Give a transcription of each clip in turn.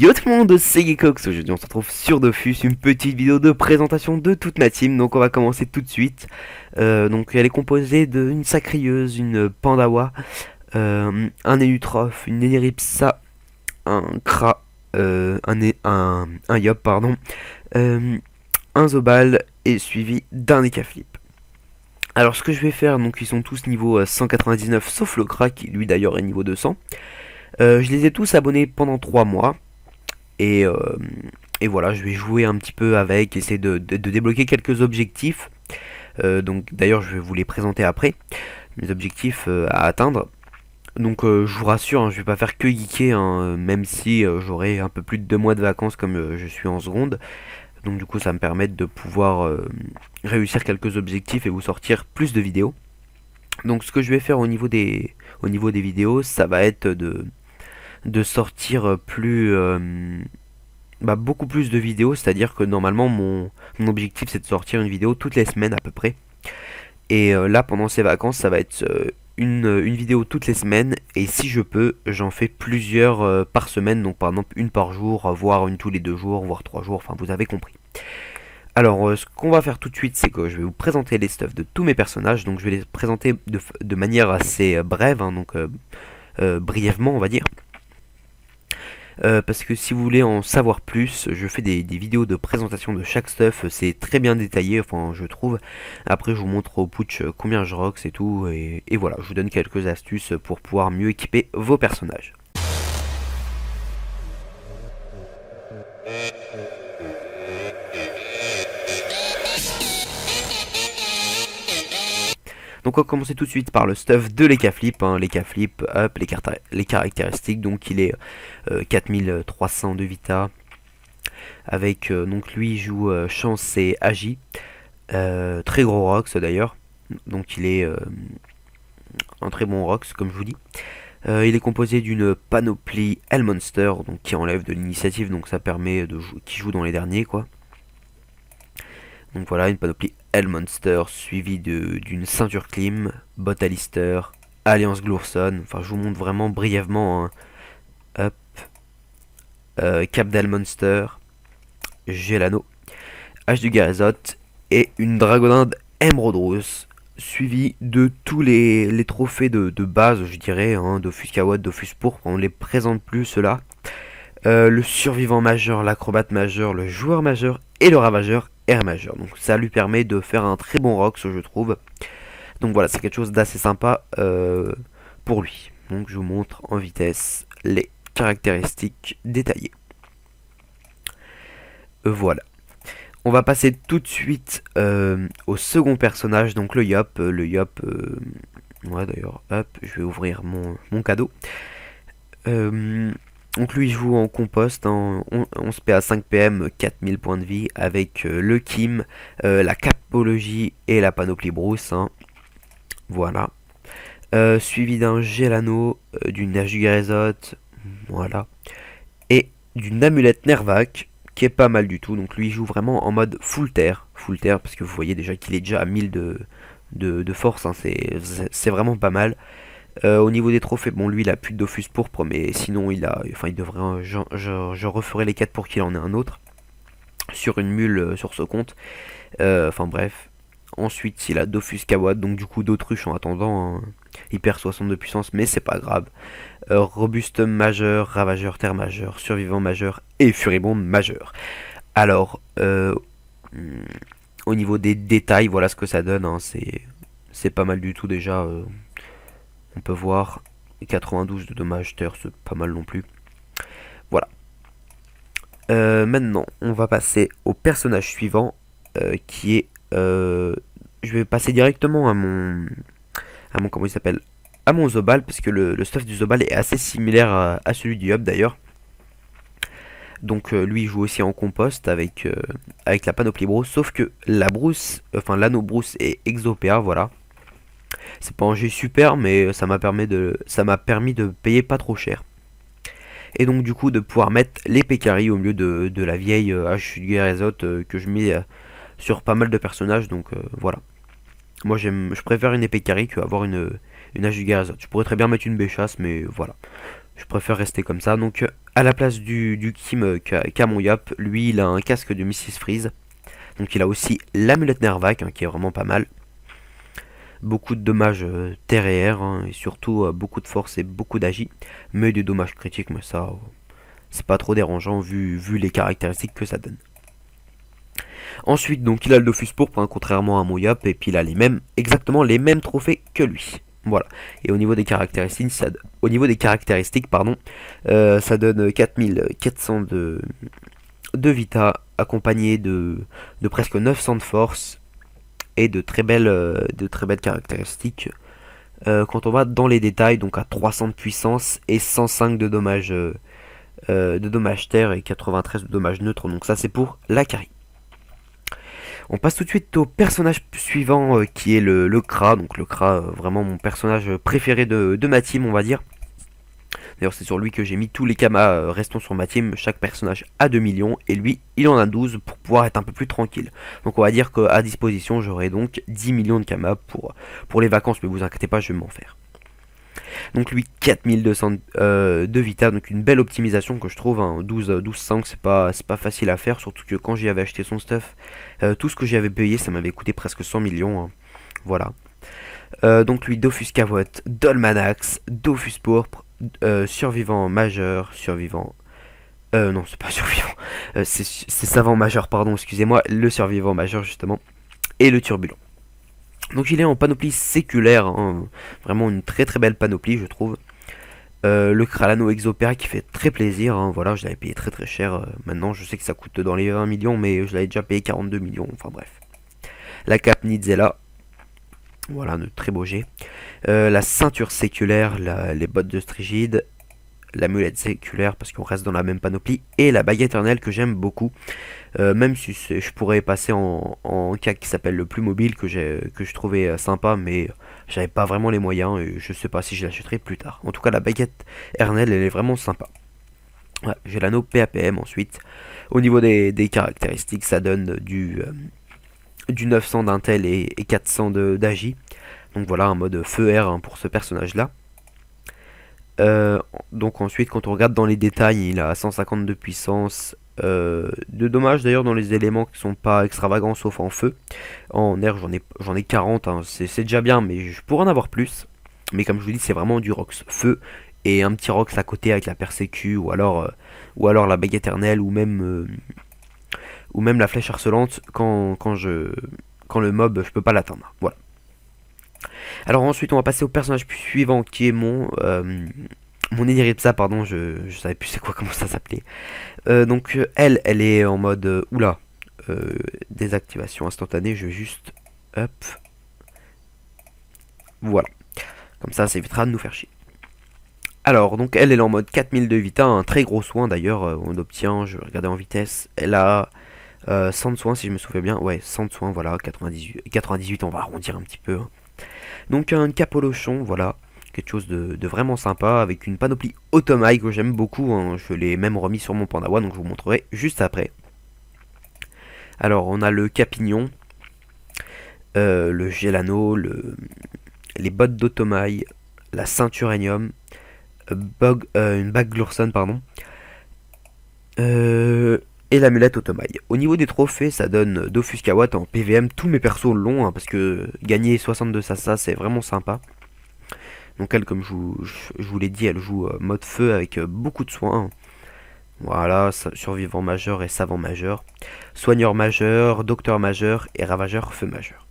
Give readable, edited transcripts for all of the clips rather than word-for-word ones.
Yo tout le monde, c'est Geekox. Aujourd'hui on se retrouve sur Dofus, une petite vidéo de présentation de toute ma team. Donc on va commencer tout de suite. Donc elle est composée d'une Sacrieuse, une Pandawa, un Elutroph, une Eneripsa, un Kra, un Yop pardon, euh, un Zobal et suivi d'un Ekaflip. Alors ce que je vais faire, donc ils sont tous niveau 199 sauf le Kra qui lui d'ailleurs est niveau 200. Je les ai tous abonnés pendant 3 mois. Et, euh, et voilà, je vais jouer un petit peu avec, essayer de débloquer quelques objectifs. Donc d'ailleurs, je vais vous les présenter après, mes objectifs à atteindre. Donc je vous rassure, hein, je vais pas faire que geeker, hein, même si j'aurai un peu plus de 2 mois de vacances comme je suis en seconde. Donc du coup, ça me permet de pouvoir réussir quelques objectifs et vous sortir plus de vidéos. Donc ce que je vais faire au niveau des vidéos, ça va être de sortir beaucoup plus de vidéos, c'est-à-dire que normalement mon objectif c'est de sortir une vidéo toutes les semaines à peu près. Et là pendant ces vacances ça va être une vidéo toutes les semaines et si je peux j'en fais plusieurs par semaine, donc par exemple une par jour, voire une tous les 2 jours, voire 3 jours, enfin vous avez compris. Alors ce qu'on va faire tout de suite c'est que je vais vous présenter les stuffs de tous mes personnages, donc je vais les présenter de manière assez brève, hein, donc brièvement on va dire. Parce que si vous voulez en savoir plus, je fais des vidéos de présentation de chaque stuff, c'est très bien détaillé, enfin je trouve. Après je vous montre au putsch combien je rox et tout, et voilà, je vous donne quelques astuces pour pouvoir mieux équiper vos personnages. Donc on va commencer tout de suite par le stuff de l'Ekaflip, hein, l'Ekaflip, hop, les caractéristiques, donc il est 4300 de Vita, avec donc lui il joue Chance et Agi, très gros Rox d'ailleurs, donc il est un très bon Rox comme je vous dis. Il est composé d'une panoplie Hellmonster, donc qui enlève de l'initiative, donc ça permet de qui joue dans les derniers quoi. Donc voilà, une panoplie Hellmonster suivie d'une ceinture Clim, Botalister, Alliance Glourson. Enfin je vous montre vraiment brièvement, hein. Hop, Cap d'Hellmonster, Gelano, H du Garezot et une Dragoninde Emeraude suivi de tous les trophées de base, je dirais, hein, Dofus Kawad, Dofus Pourpre, on ne les présente plus ceux-là. Le survivant majeur, l'acrobate majeur, le joueur majeur et le ravageur R majeur. Donc ça lui permet de faire un très bon Rox, je trouve. Donc voilà, c'est quelque chose d'assez sympa pour lui. Donc je vous montre en vitesse les caractéristiques détaillées. Voilà. On va passer tout de suite au second personnage, donc le Yop. Le Yop, ouais d'ailleurs, hop, je vais ouvrir mon cadeau. Donc lui il joue en compost, hein, 11 PA 5 PM, 4000 points de vie, avec le Kim, la Capologie et la Panoplie Brousse. Hein. Voilà. Suivi d'un Gelano, d'une Najugarezot, voilà. Et d'une Amulette Nervac, qui est pas mal du tout. Donc lui il joue vraiment en mode full terre, parce que vous voyez déjà qu'il est déjà à 1000 de force, hein, c'est vraiment pas mal. Au niveau des trophées, bon lui il a plus de Dofus pourpre, mais sinon il devrait, je referai les 4 pour qu'il en ait un autre sur une mule sur ce compte. Enfin bref. Ensuite il a Dofus Kawad, donc du coup d'autruche en attendant, hein. Il perd 60 de puissance, mais c'est pas grave. Robuste majeur, ravageur terre majeur, survivant majeur et furibond majeur. Alors, au niveau des détails, voilà ce que ça donne, hein. C'est pas mal du tout déjà. On peut voir 92 de dommages terre, c'est pas mal non plus. Voilà. Maintenant, on va passer au personnage suivant, qui est... je vais passer directement à mon comment il s'appelle, à mon Zobal, parce que le stuff du Zobal est assez similaire à celui du Hub d'ailleurs. Donc lui il joue aussi en compost avec la panoplie brousse, sauf que la brousse, enfin l'anneau brousse est exopéa, voilà. C'est pas un G super, mais ça m'a permis de payer pas trop cher. Et donc du coup de pouvoir mettre les Pekari au milieu de la vieille H Garezot que je mets sur pas mal de personnages, donc voilà. Moi je préfère une épée carry qu'avoir une H du Garezot. Je pourrais très bien mettre une Béchasse, mais voilà. Je préfère rester comme ça. Donc à la place du Kim qu'a mon Yop, lui il a un casque de Mrs. Freeze. Donc il a aussi l'amulette Nervac qui est vraiment pas mal. Beaucoup de dommages terre et air et surtout beaucoup de force et beaucoup d'agi. Mais des dommages critiques, mais ça c'est pas trop dérangeant vu les caractéristiques que ça donne. Ensuite donc il a le Dofus pourpre contrairement à mon Yop et puis il a exactement les mêmes trophées que lui. Voilà. Et au niveau des caractéristiques, ça donne 4400 de Vita, accompagné de presque 900 de force et de très belles caractéristiques. Quand on va dans les détails, donc à 300 de puissance et 105 de dommages terre et 93 de dommages neutres. Donc ça c'est pour la carry. On passe tout de suite au personnage suivant qui est le Kra. Donc le Kra, vraiment mon personnage préféré de ma team, on va dire. D'ailleurs c'est sur lui que j'ai mis tous les kamas restants sur ma team. Chaque personnage a 2 millions et lui il en a 12 pour pouvoir être un peu plus tranquille. Donc on va dire qu'à disposition j'aurai donc 10 millions de kamas pour les vacances. Mais vous inquiétez pas, je vais m'en faire. Donc lui 4200 de Vita, donc une belle optimisation que je trouve, hein. 12-5 c'est pas facile à faire, surtout que quand j'y avais acheté son stuff, tout ce que j'y avais payé ça m'avait coûté presque 100 millions, hein. Voilà. Donc lui Dofus Cavotte, Dolmanax, Dofus Pourpre, survivant majeur, survivant... non c'est pas survivant, c'est savant majeur pardon, excusez-moi, le survivant majeur justement, et le turbulent. Donc il est en panoplie séculaire, hein, vraiment une très très belle panoplie je trouve. Le Kralano Exopéra qui fait très plaisir, hein, voilà, je l'avais payé très très cher. Maintenant je sais que ça coûte dans les 20 millions mais je l'avais déjà payé 42 millions, enfin bref. La cape Nidzela, voilà, de très beau jet. La ceinture séculaire, les bottes de Strigide, l'amulette séculaire parce qu'on reste dans la même panoplie, et la bague éternelle que j'aime beaucoup. Même si je pourrais passer en cas qui s'appelle le plus mobile que je trouvais sympa, mais j'avais pas vraiment les moyens et je sais pas si je l'achèterai plus tard. En tout cas la baguette Ernel elle est vraiment sympa. Ouais, j'ai l'anneau PAPM ensuite. Au niveau des caractéristiques ça donne du 900 d'intel et 400 d'agi. Donc voilà un mode feu air, hein, pour ce personnage là. Donc ensuite quand on regarde dans les détails il a 150 de puissance, de dommages d'ailleurs dans les éléments qui sont pas extravagants sauf en feu. En air j'en ai 40, hein, c'est déjà bien mais je pourrais en avoir plus. Mais comme je vous dis c'est vraiment du Rox feu et un petit Rox à côté avec la persécu ou alors la bague éternelle ou même la flèche harcelante quand le mob je peux pas l'atteindre. Voilà. Alors ensuite on va passer au personnage suivant qui est mon Eniripsa, pardon, je savais plus c'est quoi, comment ça s'appelait. Donc elle est en mode oula, désactivation instantanée. Je vais juste hop, voilà, comme ça évitera de nous faire chier. Alors donc elle est en mode 4000 de Vita, un très gros soin d'ailleurs, on obtient, je vais regarder en vitesse, elle a 100 de soins si je me souviens bien, ouais 100 de soins, voilà, 98 on va arrondir un petit peu, hein. Donc un capolochon, voilà, quelque chose de vraiment sympa, avec une panoplie automaille que j'aime beaucoup, hein. Je l'ai même remis sur mon Pandawa, donc je vous montrerai juste après. Alors on a le Capignon, le Gelano, les bottes d'automaille, la ceinturenium, une bague Glurson, pardon, et l'amulette automaille. Au niveau des trophées, ça donne Dofus Kawat en PVM. Tous mes persos l'ont, hein, parce que gagner 62 Sasa, c'est vraiment sympa. Donc elle, comme je vous l'ai dit, elle joue mode feu avec beaucoup de soins. Voilà, survivant majeur et savant majeur. Soigneur majeur, docteur majeur et ravageur feu majeur.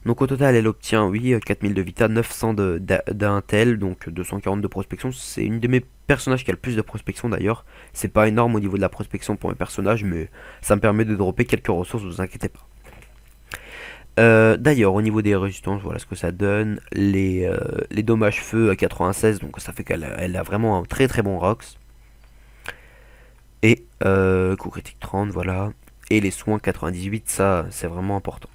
Donc au total, elle obtient, oui, 4000 de Vita, 900 d'intel, donc 240 de prospection. C'est une de mes personnages qui a le plus de prospection d'ailleurs. C'est pas énorme au niveau de la prospection pour mes personnages, mais ça me permet de dropper quelques ressources, vous inquiétez pas. D'ailleurs, au niveau des résistances, voilà ce que ça donne. Les dommages feu à 96, donc ça fait qu'elle a vraiment un très très bon Rox. Et coup critique 30, voilà. Et les soins 98, ça c'est vraiment important.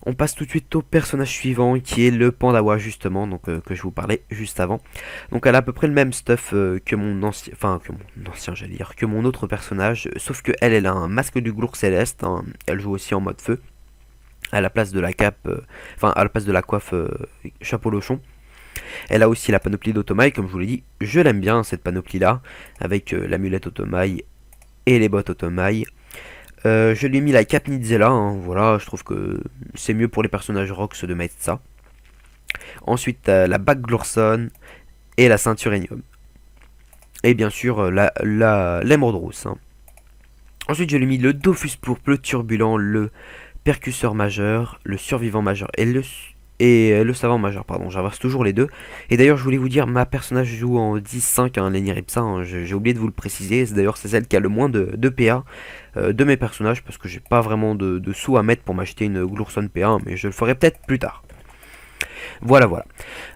On passe tout de suite au personnage suivant qui est le Pandawa justement, donc que je vous parlais juste avant. Donc elle a à peu près le même stuff que mon ancien, j'allais dire, que mon autre personnage, sauf que elle a un masque du Glour céleste, hein. Elle joue aussi en mode feu, à la place de la cape, à la place de la coiffe chapeau lochon. Elle a aussi la panoplie d'Automail, comme je vous l'ai dit, je l'aime bien cette panoplie là, avec l'amulette Automail et les bottes Automail. Je lui ai mis la cape Nidzela, hein, voilà, je trouve que c'est mieux pour les personnages Rox de mettre ça. Ensuite la bague Glorson et la ceinture Enium. Et bien sûr l'émeraude rousse. Hein. Ensuite je lui ai mis le Dofus pourpre, le turbulent, le percusseur majeur, le survivant majeur et le savant majeur, pardon, j'inverse toujours les deux. Et d'ailleurs, je voulais vous dire, ma personnage joue en 10-5, hein, Lenny Ripsa, hein, j'ai oublié de vous le préciser. D'ailleurs, c'est celle qui a le moins de PA de mes personnages, parce que j'ai pas vraiment de sous à mettre pour m'acheter une Glorson PA, hein, mais je le ferai peut-être plus tard. Voilà, voilà.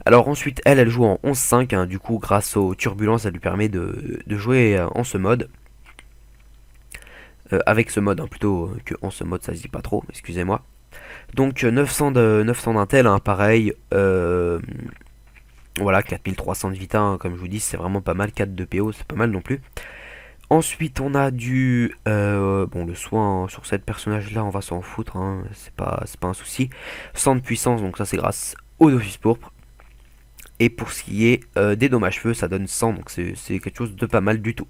Alors ensuite, elle joue en 11-5, hein, du coup, grâce aux turbulences, elle lui permet de jouer en ce mode. Avec ce mode, hein, plutôt que en ce mode, ça se dit pas trop, excusez-moi. Donc 900 d'intel, hein, pareil. Voilà, 4300 de vita, hein, comme je vous dis, c'est vraiment pas mal. 4 de PO, c'est pas mal non plus. Ensuite, on a du... bon, le soin sur cette personnage-là, on va s'en foutre, hein, c'est pas un souci. 100 de puissance, donc ça c'est grâce au Dofus pourpre. Et pour ce qui est des dommages feu, ça donne 100, donc c'est quelque chose de pas mal du tout.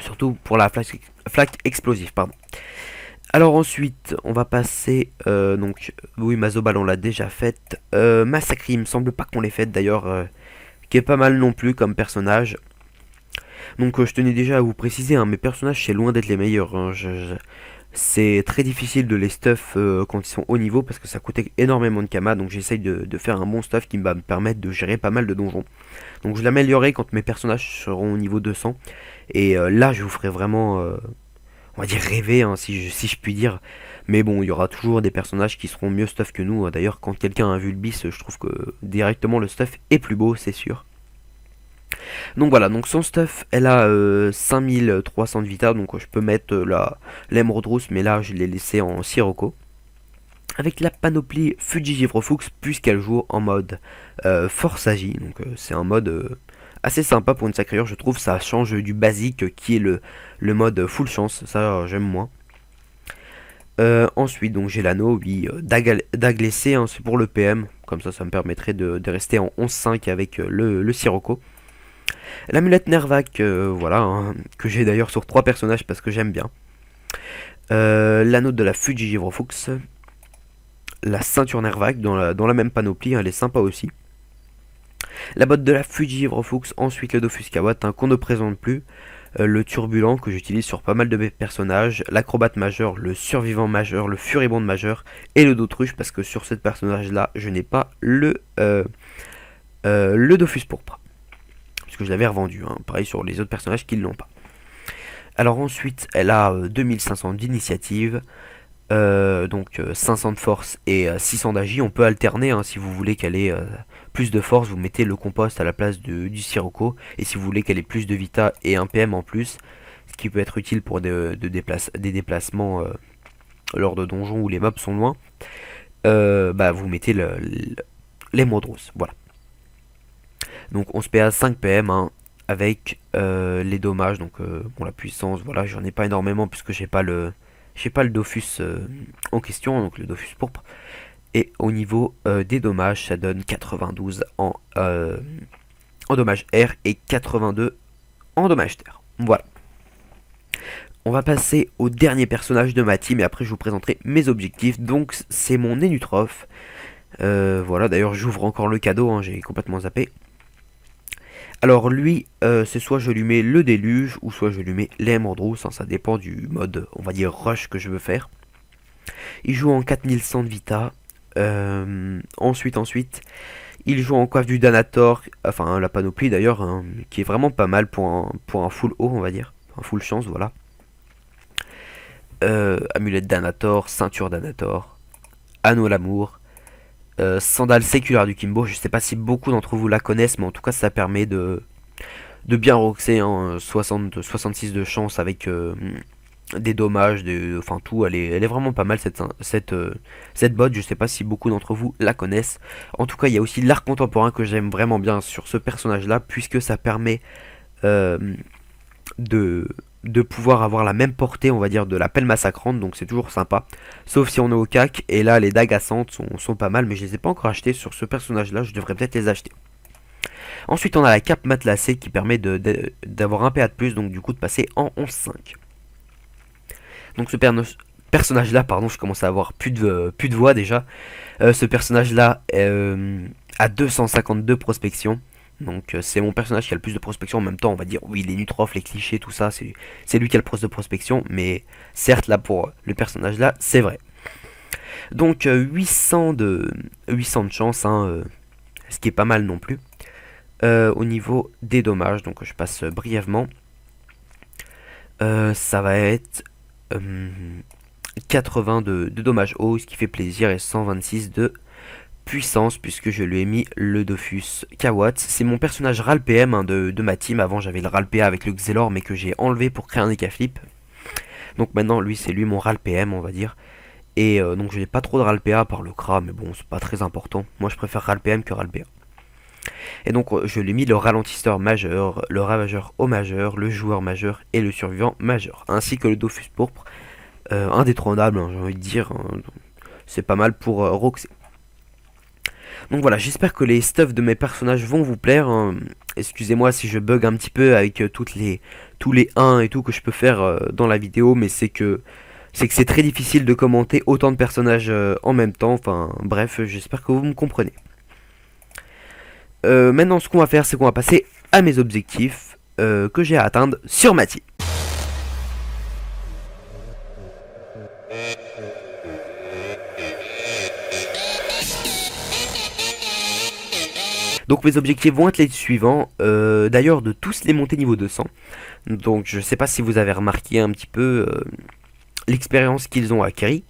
Surtout pour la flaque explosive, pardon. Alors ensuite, on va passer, donc, oui, Mazobal on l'a déjà faite. Massacre, il me semble pas qu'on l'ait faite d'ailleurs, qui est pas mal non plus comme personnage. Donc je tenais déjà à vous préciser, hein, mes personnages c'est loin d'être les meilleurs. Hein, c'est très difficile de les stuff quand ils sont haut niveau parce que ça coûte énormément de kama. Donc j'essaye de faire un bon stuff qui va me permettre de gérer pas mal de donjons. Donc je l'améliorerai quand mes personnages seront au niveau 200. Et là je vous ferai vraiment... on va dire rêver, hein, si je puis dire. Mais bon, il y aura toujours des personnages qui seront mieux stuff que nous. D'ailleurs, quand quelqu'un a vu le bis, je trouve que directement le stuff est plus beau, c'est sûr. Donc voilà, donc son stuff, elle a 5300 de vita, donc je peux mettre l'émeraude rousse, mais là je l'ai laissé en Sirocco. Avec la panoplie Fujigifrofux, puisqu'elle joue en mode Force Agi, donc c'est un mode... assez sympa pour une sacrure, je trouve. Ça change du basique qui est le mode full chance, ça j'aime moins. Ensuite, donc j'ai l'anneau, oui, d'aglessé, hein, c'est pour le PM, comme ça me permettrait de rester en 11-5 avec le Sirocco. L'amulette Nervac, voilà, hein, que j'ai d'ailleurs sur 3 personnages parce que j'aime bien. L'anneau de la Fujigifrofux, la ceinture Nervac dans la même panoplie, hein, elle est sympa aussi. La botte de la Fujigifrofux, ensuite le Dofus Kawat, hein, qu'on ne présente plus. Le turbulent que j'utilise sur pas mal de mes personnages, l'acrobate majeur, le survivant majeur, le furibond majeur et le d'autruche parce que sur ce personnage là je n'ai pas le Dofus pourpre. Parce que je l'avais revendu, hein, pareil sur les autres personnages qui ne l'ont pas. Alors ensuite elle a 2500 d'initiative, donc 500 de force et 600 d'agi. On peut alterner, hein, si vous voulez qu'elle ait plus de force, vous mettez le compost à la place du Sirocco. Et si vous voulez qu'elle ait plus de vita et un PM en plus, ce qui peut être utile pour des déplacements lors de donjons où les mobs sont loin, bah vous mettez l'émeraude rousse. Voilà. Donc 11 PA, 5 PM, hein, avec les dommages, donc bon, la puissance, voilà, j'en ai pas énormément puisque j'ai pas le Dofus en question, donc le Dofus pourpre. Et au niveau des dommages, ça donne 92 en dommages air et 82 en dommages terre. Voilà. On va passer au dernier personnage de ma team et après je vous présenterai mes objectifs. Donc c'est mon Enutroph. Voilà, d'ailleurs j'ouvre encore le cadeau, hein, j'ai complètement zappé. Alors lui, c'est soit je lui mets le déluge ou soit je lui mets l'émeraude rousse, hein, ça dépend du mode, on va dire, rush que je veux faire. Il joue en 4100 de vita. Ensuite, il joue en coiffe du Danator, enfin la panoplie d'ailleurs, hein, qui est vraiment pas mal pour un full haut, on va dire, un full chance, voilà. Amulette Danator, ceinture Danator, anneau l'amour, sandale séculaire du Kimbo. Je sais pas si beaucoup d'entre vous la connaissent, mais en tout cas ça permet de bien roxer, hein, 66 de chance avec des dommages, enfin tout, elle est vraiment pas mal cette bot. Je sais pas si beaucoup d'entre vous la connaissent. En tout cas, il y a aussi l'art contemporain que j'aime vraiment bien sur ce personnage là, puisque ça permet de de pouvoir avoir la même portée, on va dire, de la pelle massacrante, donc c'est toujours sympa. Sauf si on est au cac, et là les dagues ascendantes sont pas mal, mais je les ai pas encore achetées sur ce personnage-là, je devrais peut-être les acheter. Ensuite on a la cape matelassée qui permet d'avoir un PA de plus, donc du coup de passer en 11-5. Donc ce personnage-là, pardon, je commence à avoir plus de voix déjà. Ce personnage-là a 252 prospections. Donc c'est mon personnage qui a le plus de prospection. En même temps, on va dire, oui, les Nutrof, les clichés, tout ça, c'est lui qui a le plus de prospection. Mais certes, là, pour le personnage là, c'est vrai. Donc 800 de chance, hein, ce qui est pas mal non plus. Au niveau des dommages, donc je passe brièvement. Ça va être 80 de dommages hauts, ce qui fait plaisir, et 126 de puissance, puisque je lui ai mis le Dofus Kawat. C'est mon personnage RAL PM, hein, de ma team. Avant j'avais le RAL PA avec le Xelor, mais que j'ai enlevé pour créer un Ekaflip. Donc maintenant lui c'est lui mon RAL PM, on va dire. Et donc je n'ai pas trop de RAL PA par le Kra, mais bon c'est pas très important. Moi je préfère RAL PM que RAL PA. Et donc je lui ai mis le ralentisseur majeur, le ravageur au majeur, le joueur majeur et le survivant majeur, ainsi que le Dofus pourpre. Indétrônable, hein, j'ai envie de dire, hein. C'est pas mal pour Roxy. Donc voilà, j'espère que les stuffs de mes personnages vont vous plaire, hein. Excusez-moi si je bug un petit peu avec tous les 1 et tout que je peux faire dans la vidéo, mais c'est que c'est très difficile de commenter autant de personnages en même temps. Enfin bref, j'espère que vous me comprenez. Maintenant ce qu'on va faire, c'est qu'on va passer à mes objectifs que j'ai à atteindre sur ma team. Donc mes objectifs vont être les suivants, d'ailleurs de tous les monter niveau 200. Donc je sais pas si vous avez remarqué un petit peu l'expérience qu'ils ont acquis.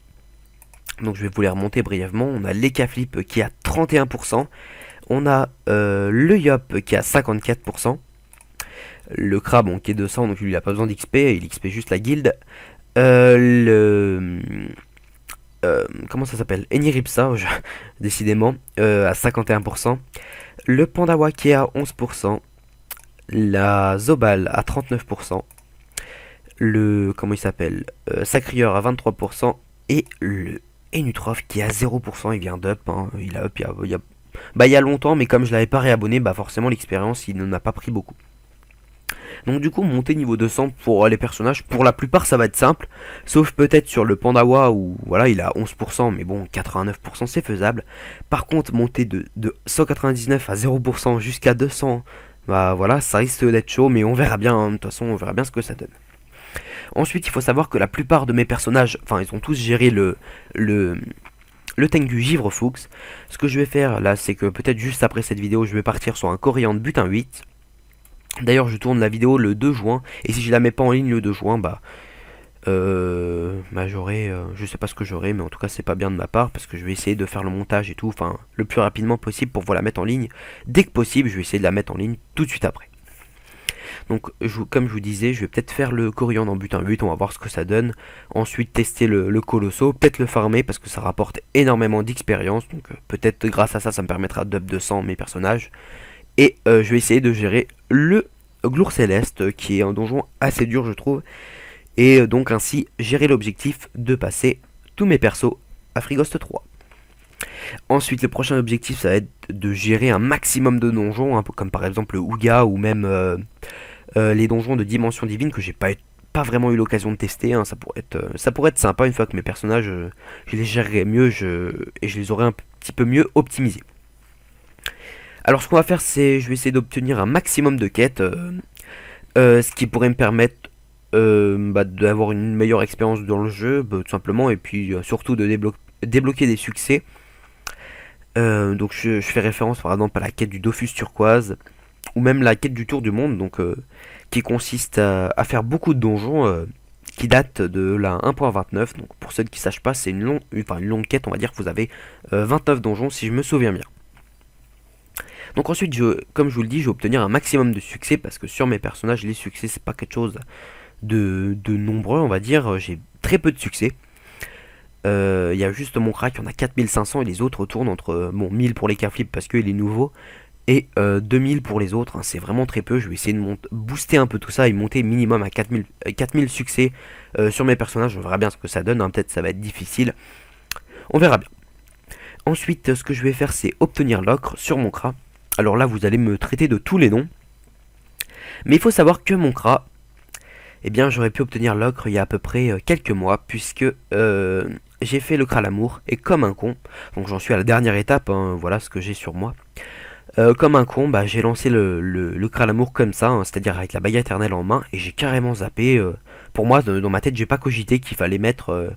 Donc je vais vous les remonter brièvement. On a l'Ekaflip qui est à 31%. On a le Yop qui est à 54%. Le Kra bon, qui est 200, donc lui il a pas besoin d'XP, il XP juste la guilde. Comment ça s'appelle, Eniripsa, décidément, à 51%. Le Pandawa qui est à 11%. La Zobal à 39%. Le, comment il s'appelle, Sacrieur à 23%. Et le Enutrof qui est à 0%. Il vient d'up, hein. Il a up il y a longtemps, mais comme je l'avais pas réabonné, bah forcément l'expérience il n'en a pas pris beaucoup. Donc du coup monter niveau 200 pour les personnages, pour la plupart ça va être simple, sauf peut-être sur le Pandawa où voilà il a 11%, mais bon 89% c'est faisable. Par contre monter de 199 à 0% jusqu'à 200, bah voilà ça risque d'être chaud, mais on verra bien, hein. De toute façon on verra bien ce que ça donne. Ensuite il faut savoir que la plupart de mes personnages, enfin ils ont tous géré le tank du Givre Fuchs. Ce que je vais faire là c'est que peut-être juste après cette vidéo je vais partir sur un Coriandre butin 8. D'ailleurs je tourne la vidéo le 2 juin, et si je la mets pas en ligne le 2 juin, bah j'aurai, je sais pas ce que j'aurai, mais en tout cas c'est pas bien de ma part, parce que je vais essayer de faire le montage et tout, enfin le plus rapidement possible pour vous la mettre en ligne. Dès que possible, je vais essayer de la mettre en ligne tout de suite après. Donc comme je vous disais, je vais peut-être faire le Coriandre en butin 8, on va voir ce que ça donne. Ensuite tester le Colosso, peut-être le farmer parce que ça rapporte énormément d'expérience, donc peut-être grâce à ça, ça me permettra d'up 200 mes personnages. Et je vais essayer de gérer le Glour Céleste, qui est un donjon assez dur je trouve. Et donc ainsi gérer l'objectif de passer tous mes persos à Frigost 3. Ensuite le prochain objectif ça va être de gérer un maximum de donjons, un peu comme par exemple le Ouga ou même les donjons de dimension divine que j'ai pas vraiment eu l'occasion de tester, hein. Ça pourrait être sympa une fois que mes personnages je les gérerai mieux et je les aurai un petit peu mieux optimisés. Alors ce qu'on va faire c'est je vais essayer d'obtenir un maximum de quêtes, ce qui pourrait me permettre d'avoir une meilleure expérience dans le jeu, tout simplement, et puis surtout de débloquer des succès. Donc je fais référence par exemple à la quête du Dofus turquoise, ou même la quête du tour du monde, donc qui consiste à faire beaucoup de donjons qui datent de la 1.29. Donc pour ceux qui ne sachent pas, c'est une longue quête, on va dire que vous avez 29 donjons si je me souviens bien. Donc ensuite, comme je vous le dis, je vais obtenir un maximum de succès, parce que sur mes personnages, les succès, c'est pas quelque chose de nombreux, on va dire. J'ai très peu de succès. Il y a juste mon crack, on a 4500, et les autres tournent entre 1000 pour les Ekaflip parce qu'il est nouveau, et 2000 pour les autres, hein, c'est vraiment très peu. Je vais essayer de booster un peu tout ça et monter minimum à 4000 succès sur mes personnages. On verra bien ce que ça donne, hein. Peut-être ça va être difficile, on verra bien. Ensuite, ce que je vais faire, c'est obtenir l'ocre sur mon Kra. Alors là, vous allez me traiter de tous les noms, mais il faut savoir que mon Kra, eh bien, j'aurais pu obtenir l'ocre il y a à peu près quelques mois, puisque j'ai fait le Kralamour, et comme un con, donc j'en suis à la dernière étape, hein, voilà ce que j'ai sur moi. Comme un con, bah, j'ai lancé le Kralamour comme ça, hein, c'est-à-dire avec la bague éternelle en main, et j'ai carrément zappé. Pour moi, dans ma tête, j'ai pas cogité qu'il fallait mettre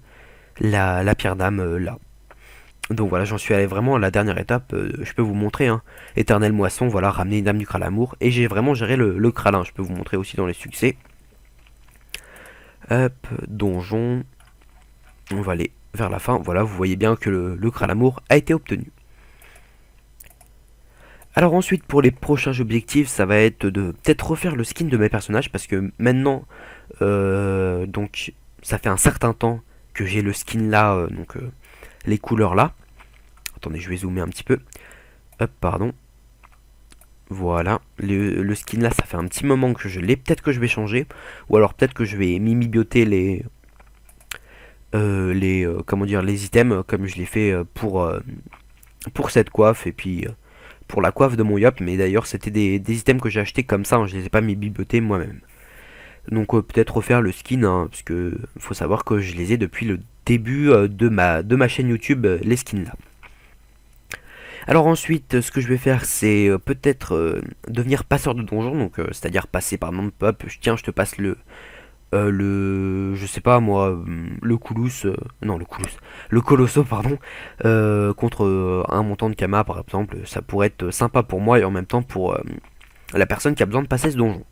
la pierre d'âme là. Donc voilà, j'en suis allé vraiment à la dernière étape, je peux vous montrer, hein. Éternelle moisson, voilà, ramener une âme du Kralamour, et j'ai vraiment géré le Kralin, je peux vous montrer aussi dans les succès. Hop, donjon, on va aller vers la fin, voilà, vous voyez bien que le Kralamour a été obtenu. Alors ensuite, pour les prochains objectifs, ça va être de peut-être refaire le skin de mes personnages, parce que maintenant, donc, ça fait un certain temps que j'ai le skin là, les couleurs là. Attendez, je vais zoomer un petit peu. Hop, pardon. Voilà, le skin là, ça fait un petit moment que je l'ai. Peut-être que je vais changer, ou alors peut-être que je vais mimibioter comment dire, les items, comme je l'ai fait pour cette coiffe, et puis pour la coiffe de mon yop. Mais d'ailleurs, c'était des items que j'ai acheté comme ça, hein, je les ai pas mimibiotés moi-même. Donc peut-être refaire le skin, hein, parce que faut savoir que je les ai depuis le début de ma chaîne YouTube, les skins là. Alors ensuite, ce que je vais faire, c'est peut-être devenir passeur de donjon, donc c'est-à-dire passer par exemple, hop, tiens, je te passe je sais pas moi, le Koulous, non le Koulous, le Colosso, pardon, contre un montant de Kama par exemple, ça pourrait être sympa pour moi et en même temps pour la personne qui a besoin de passer ce donjon.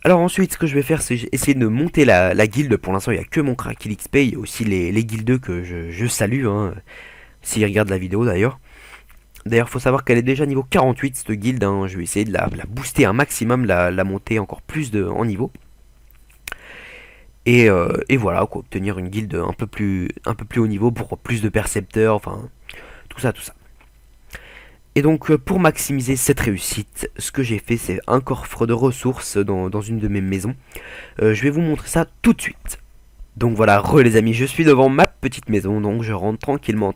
Alors ensuite, ce que je vais faire, c'est essayer de monter la guilde. Pour l'instant, il n'y a que mon crack XP, il y a aussi les guildeux que je salue, hein, s'ils regardent la vidéo d'ailleurs. D'ailleurs, faut savoir qu'elle est déjà niveau 48 cette guilde, hein. Je vais essayer de la booster un maximum, la monter encore plus en niveau. Et voilà, quoi, obtenir une guilde un peu plus haut niveau pour plus de percepteurs, enfin, tout ça, tout ça. Et donc, pour maximiser cette réussite, ce que j'ai fait, c'est un coffre de ressources dans une de mes maisons. Je vais vous montrer ça tout de suite. Donc voilà, les amis, je suis devant ma petite maison, donc je rentre tranquillement,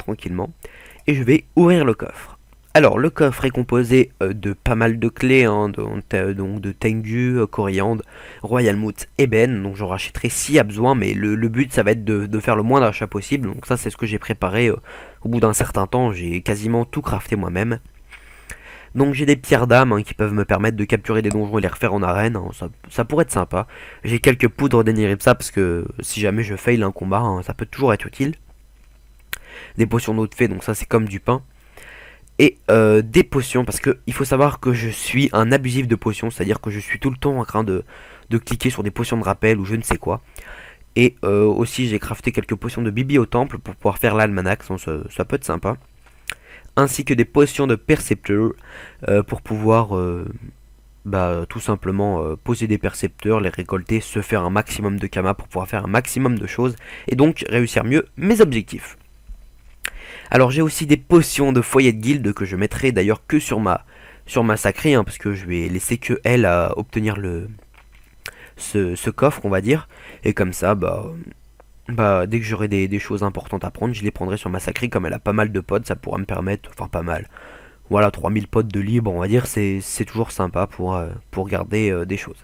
et je vais ouvrir le coffre. Alors, le coffre est composé de pas mal de clés, hein, donc de Tengu, Coriandre, Royal Moot, Ébène. Donc j'en rachèterai s'il y a besoin, mais le but ça va être de faire le moins d'achats possible. Donc ça c'est ce que j'ai préparé au bout d'un certain temps. J'ai quasiment tout crafté moi-même. Donc j'ai des pierres d'âme, hein, qui peuvent me permettre de capturer des donjons et les refaire en arène, hein, ça pourrait être sympa. J'ai quelques poudres d'Eniripsa parce que si jamais je fail un combat, hein, ça peut toujours être utile. Des potions d'eau de fée, donc ça c'est comme du pain. Et des potions, parce que il faut savoir que je suis un abusif de potions, c'est-à-dire que je suis tout le temps en train de cliquer sur des potions de rappel ou je ne sais quoi. Et aussi j'ai crafté quelques potions de Bibi au temple pour pouvoir faire l'almanach, ça peut être sympa. Ainsi que des potions de percepteur pour pouvoir tout simplement poser des percepteurs, les récolter, se faire un maximum de kama pour pouvoir faire un maximum de choses et donc réussir mieux mes objectifs. Alors j'ai aussi des potions de foyer de guilde que je mettrai d'ailleurs que sur ma sacrée, hein, parce que je vais laisser que elle à obtenir ce coffre, on va dire. Et comme ça, dès que j'aurai des choses importantes à prendre, je les prendrai sur ma sacrée. Comme elle a pas mal de pods, ça pourra me permettre, enfin pas mal, voilà, 3000 pods de libre, on va dire, c'est toujours sympa pour garder des choses.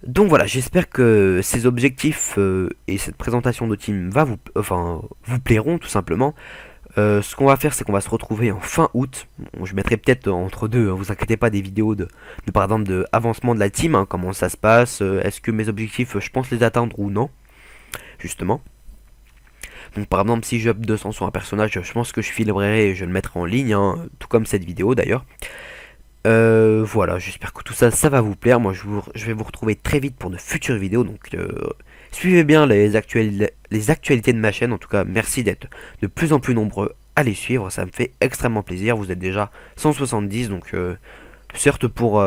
Donc voilà, j'espère que ces objectifs et cette présentation de team vous plairont tout simplement. Ce qu'on va faire, c'est qu'on va se retrouver en fin août. Bon, je mettrai peut-être entre deux, hein, vous inquiétez pas, des vidéos par exemple de avancement de la team, hein, comment ça se passe, est-ce que mes objectifs, je pense les atteindre ou non, justement. Donc par exemple, si j'up 200 sur un personnage, je pense que je filmerai et je le mettrai en ligne, hein, tout comme cette vidéo d'ailleurs. Voilà, j'espère que tout ça, ça va vous plaire. Moi, je vais vous retrouver très vite pour de futures vidéos. Donc, suivez bien les actualités de ma chaîne. En tout cas, merci d'être de plus en plus nombreux à les suivre. Ça me fait extrêmement plaisir. Vous êtes déjà 170. Donc, certes, pour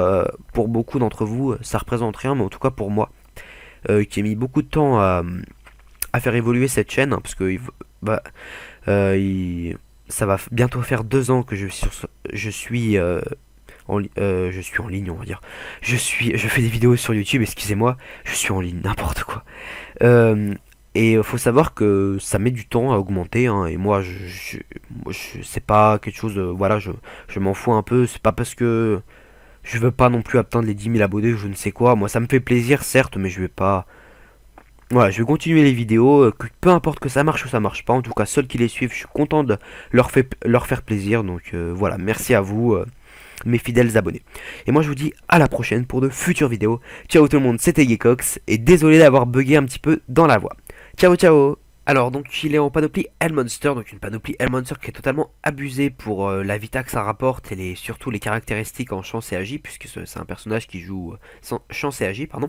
beaucoup d'entre vous, ça représente rien. Mais en tout cas, pour moi, qui ai mis beaucoup de temps à faire évoluer cette chaîne. Hein, parce que ça va bientôt faire 2 ans que je je suis en ligne, on va dire. Je fais des vidéos sur YouTube, excusez-moi, je suis en ligne, n'importe quoi. Euh, faut savoir que ça met du temps à augmenter, hein, et moi, c'est pas quelque chose, voilà, je m'en fous un peu, c'est pas parce que je veux pas non plus atteindre les 10 000 abonnés ou je ne sais quoi. Moi, ça me fait plaisir, certes, mais je vais pas. Voilà, je vais continuer les vidéos, peu importe que ça marche ou ça marche pas. En tout cas, ceux qui les suivent, je suis content de leur faire plaisir. Donc voilà, merci à vous, mes fidèles abonnés. Et moi, je vous dis à la prochaine pour de futures vidéos. Ciao tout le monde, c'était Gekox, et désolé d'avoir bugué un petit peu dans la voix. Ciao, ciao. Alors, donc, il est en panoplie Hellmonster, donc une panoplie Hellmonster qui est totalement abusée pour la vita que ça rapporte et surtout les caractéristiques en chance et agi, puisque c'est un personnage qui joue sans chance et agi, pardon.